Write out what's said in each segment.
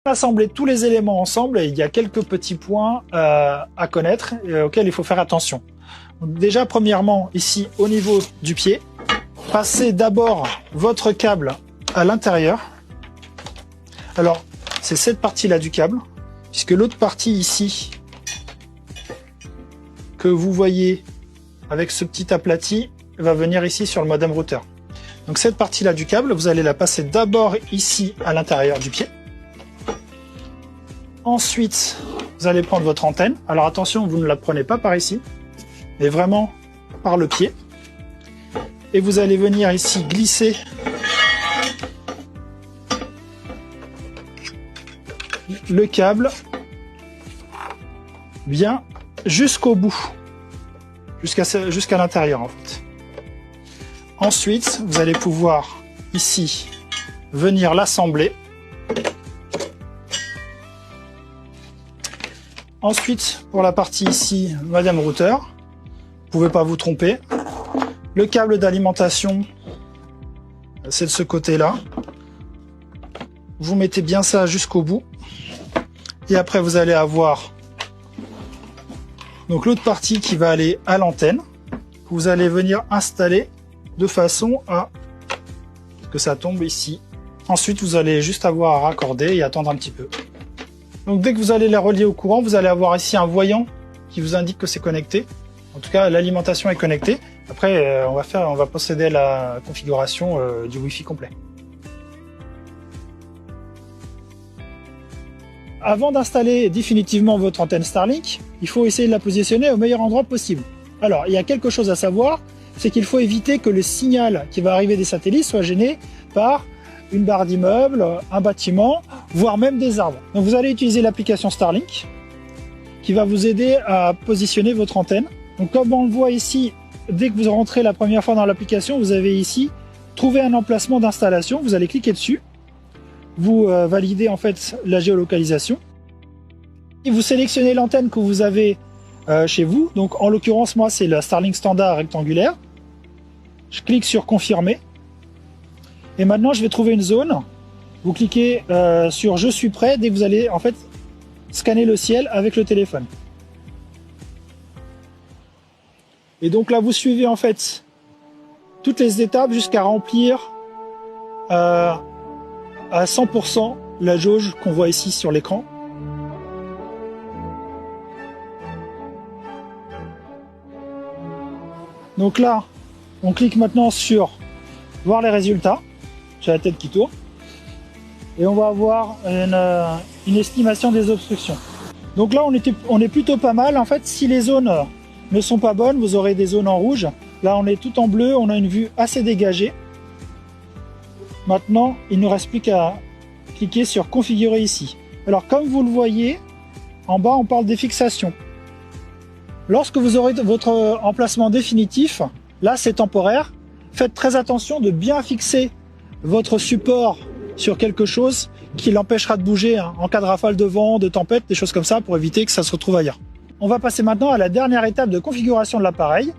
Assembler tous les éléments ensemble, il y a quelques petits points à connaître et auxquels il faut faire attention. Donc déjà, premièrement, ici, au niveau du pied, passez d'abord votre câble à l'intérieur. Alors, c'est cette partie-là du câble, puisque l'autre partie ici, que vous voyez avec ce petit aplati, va venir ici sur le modem routeur. Donc cette partie-là du câble, vous allez la passer d'abord ici à l'intérieur du pied. Ensuite, vous allez prendre votre antenne. Alors attention, vous ne la prenez pas par ici, mais vraiment par le pied. Et vous allez venir ici glisser le câble bien jusqu'au bout, jusqu'à l'intérieur en fait. Ensuite, vous allez pouvoir ici venir l'assembler. Ensuite, pour la partie ici, modem routeur, vous ne pouvez pas vous tromper. Le câble d'alimentation, c'est de ce côté-là. Vous mettez bien ça jusqu'au bout. Et après, vous allez avoir donc l'autre partie qui va aller à l'antenne. Vous allez venir installer de façon à ce que ça tombe ici. Ensuite, vous allez juste avoir à raccorder et attendre un petit peu. Donc dès que vous allez la relier au courant, vous allez avoir ici un voyant qui vous indique que c'est connecté. En tout cas, l'alimentation est connectée. Après, on va procéder à la configuration du Wi-Fi complet. Avant d'installer définitivement votre antenne Starlink, il faut essayer de la positionner au meilleur endroit possible. Alors, il y a quelque chose à savoir, c'est qu'il faut éviter que le signal qui va arriver des satellites soit gêné par une barre d'immeuble, un bâtiment, voire même des arbres. Donc vous allez utiliser l'application Starlink qui va vous aider à positionner votre antenne. Donc comme on le voit ici, dès que vous rentrez la première fois dans l'application, vous avez ici trouver un emplacement d'installation. Vous allez cliquer dessus, vous validez en fait la géolocalisation et vous sélectionnez l'antenne que vous avez chez vous. Donc en l'occurrence, moi c'est la Starlink standard rectangulaire. Je clique sur confirmer. Et maintenant, je vais trouver une zone. Vous cliquez sur « Je suis prêt » dès que vous allez en fait scanner le ciel avec le téléphone. Et donc là, vous suivez en fait toutes les étapes jusqu'à remplir à 100% la jauge qu'on voit ici sur l'écran. Donc là, on clique maintenant sur « Voir les résultats ». J'ai la tête qui tourne. Et on va avoir une estimation des obstructions. Donc là, on est plutôt pas mal. En fait, si les zones ne sont pas bonnes, vous aurez des zones en rouge. Là, on est tout en bleu. On a une vue assez dégagée. Maintenant, il ne nous reste plus qu'à cliquer sur configurer ici. Alors, comme vous le voyez, en bas, on parle des fixations. Lorsque vous aurez votre emplacement définitif, là, c'est temporaire. Faites très attention de bien fixer votre support sur quelque chose qui l'empêchera de bouger en cas de rafale de vent, de tempête, des choses comme ça pour éviter que ça se retrouve ailleurs. On va passer maintenant à la dernière étape de configuration de l'appareil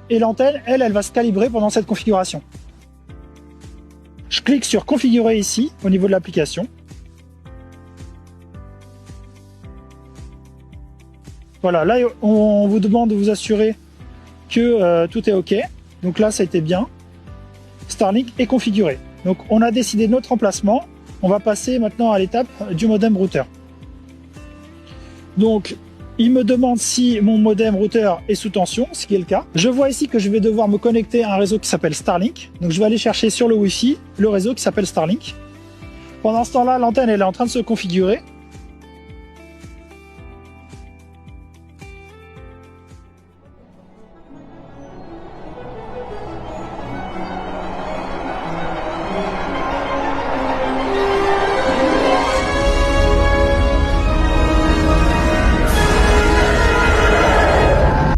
et l'antenne, elle va se calibrer pendant cette configuration. Je clique sur configurer ici au niveau de l'application. Voilà, là on vous demande de vous assurer que tout est OK. Donc là, ça a été bien. Starlink est configuré. Donc on a décidé de notre emplacement. On va passer maintenant à l'étape du modem routeur. Donc il me demande si mon modem routeur est sous tension, ce qui est le cas. Je vois ici que je vais devoir me connecter à un réseau qui s'appelle Starlink. Donc je vais aller chercher sur le Wi-Fi le réseau qui s'appelle Starlink. Pendant ce temps-là, l'antenne elle est en train de se configurer.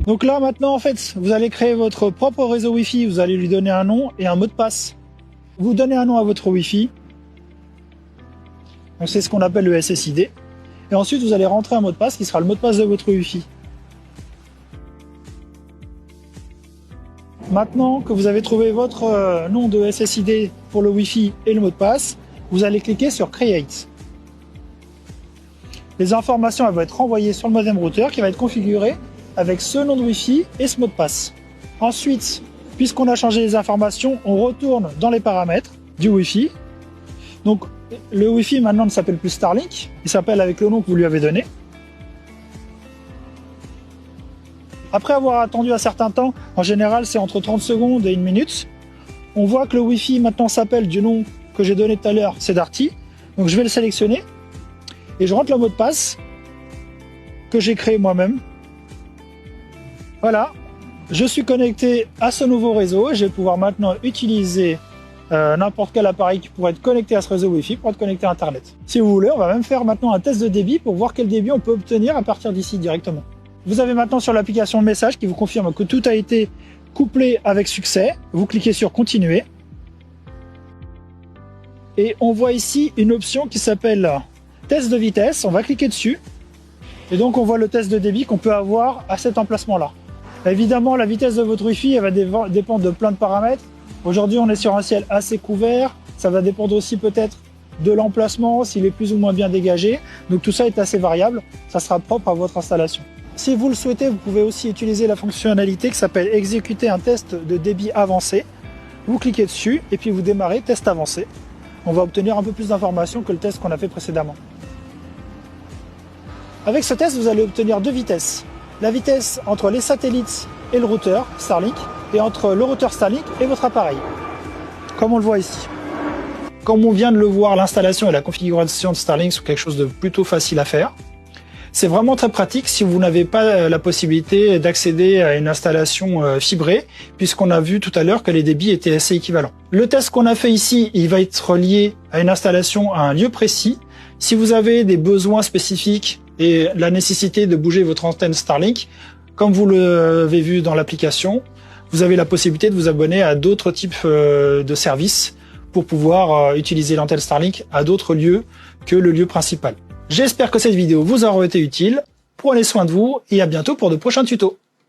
Donc là maintenant en fait vous allez créer votre propre réseau Wi-Fi, vous allez lui donner un nom et un mot de passe. Vous donnez un nom à votre Wi-Fi, donc c'est ce qu'on appelle le SSID, et ensuite vous allez rentrer un mot de passe qui sera le mot de passe de votre Wi-Fi. Maintenant que vous avez trouvé votre nom de SSID pour le Wi-Fi et le mot de passe, vous allez cliquer sur Create. les informations vont être renvoyées sur le modem routeur qui va être configuré avec ce nom de Wi-Fi et ce mot de passe. Ensuite, puisqu'on a changé les informations, on retourne dans les paramètres du Wi-Fi. Donc le Wi-Fi maintenant ne s'appelle plus Starlink, il s'appelle avec le nom que vous lui avez donné. Après avoir attendu un certain temps, en général c'est entre 30 secondes et 1 minute, on voit que le Wi-Fi maintenant s'appelle du nom que j'ai donné tout à l'heure, c'est Darty. Donc je vais le sélectionner et je rentre le mot de passe que j'ai créé moi-même. Voilà, je suis connecté à ce nouveau réseau et je vais pouvoir maintenant utiliser n'importe quel appareil qui pourrait être connecté à ce réseau Wi-Fi pour être connecté à Internet. Si vous voulez, on va même faire maintenant un test de débit pour voir quel débit on peut obtenir à partir d'ici directement. Vous avez maintenant sur l'application message qui vous confirme que tout a été couplé avec succès. Vous cliquez sur continuer. Et on voit ici une option qui s'appelle test de vitesse. On va cliquer dessus. Et donc on voit le test de débit qu'on peut avoir à cet emplacement-là. Évidemment, la vitesse de votre Wi-Fi elle va dépendre de plein de paramètres. Aujourd'hui, on est sur un ciel assez couvert. Ça va dépendre aussi peut-être de l'emplacement, s'il est plus ou moins bien dégagé. Donc tout ça est assez variable. Ça sera propre à votre installation. Si vous le souhaitez, vous pouvez aussi utiliser la fonctionnalité qui s'appelle exécuter un test de débit avancé. Vous cliquez dessus et puis vous démarrez test avancé. On va obtenir un peu plus d'informations que le test qu'on a fait précédemment. Avec ce test, vous allez obtenir deux vitesses. La vitesse entre les satellites et le routeur Starlink et entre le routeur Starlink et votre appareil, comme on le voit ici. Comme on vient de le voir, l'installation et la configuration de Starlink sont quelque chose de plutôt facile à faire. C'est vraiment très pratique si vous n'avez pas la possibilité d'accéder à une installation fibrée, puisqu'on a vu tout à l'heure que les débits étaient assez équivalents. Le test qu'on a fait ici, il va être lié à une installation à un lieu précis. Si vous avez des besoins spécifiques et la nécessité de bouger votre antenne Starlink, comme vous l'avez vu dans l'application, vous avez la possibilité de vous abonner à d'autres types de services pour pouvoir utiliser l'antenne Starlink à d'autres lieux que le lieu principal. J'espère que cette vidéo vous aura été utile. Prenez soin de vous et à bientôt pour de prochains tutos.